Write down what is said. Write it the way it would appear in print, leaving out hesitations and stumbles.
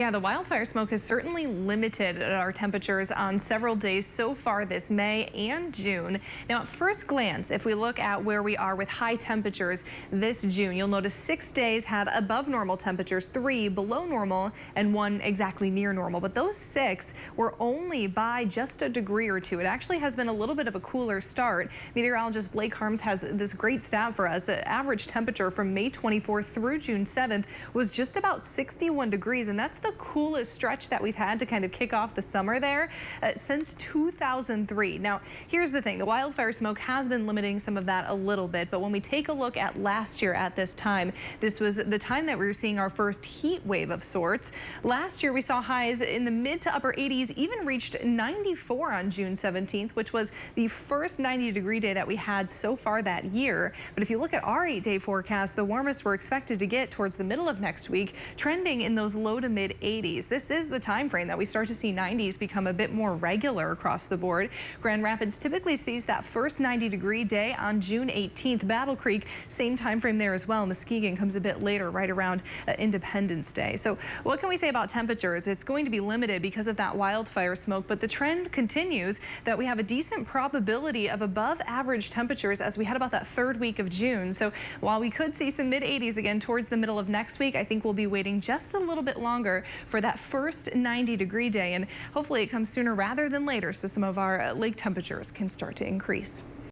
Yeah, the wildfire smoke has certainly limited our temperatures on several days so far this May and June. Now, at first glance, if we look at where we are with high temperatures this June, you'll notice 6 days had above normal temperatures, 3 below normal, and 1 exactly near normal. But those 6 were only by just a degree or 2. It actually has been a little bit of a cooler start. Meteorologist Blake Harms has this great stat for us. The average temperature from May 24th through June 7th was just about 61 degrees, and that's the coolest stretch that we've had to kind of kick off the summer there since 2003. Now, here's the thing. The wildfire smoke has been limiting some of that a little bit, but when we take a look at last year at this time, this was the time that we were seeing our first heat wave of sorts. Last year, we saw highs in the mid to upper 80s, even reached 94 on June 17th, which was the first 90-degree day that we had so far that year. But if you look at our 8-day forecast, the warmest we're expected to get towards the middle of next week, trending in those low to mid 80s. This is the time frame that we start to see 90s become a bit more regular across the board. Grand Rapids typically sees that first 90-degree day on June 18th. Battle Creek, same time frame there as well. Muskegon comes a bit later, right around Independence Day. So what can we say about temperatures? It's going to be limited because of that wildfire smoke, but the trend continues that we have a decent probability of above average temperatures as we head about that third week of June. So while we could see some mid 80s again towards the middle of next week, I think we'll be waiting just a little bit longer for that first 90-degree day, and hopefully it comes sooner rather than later so some of our lake temperatures can start to increase.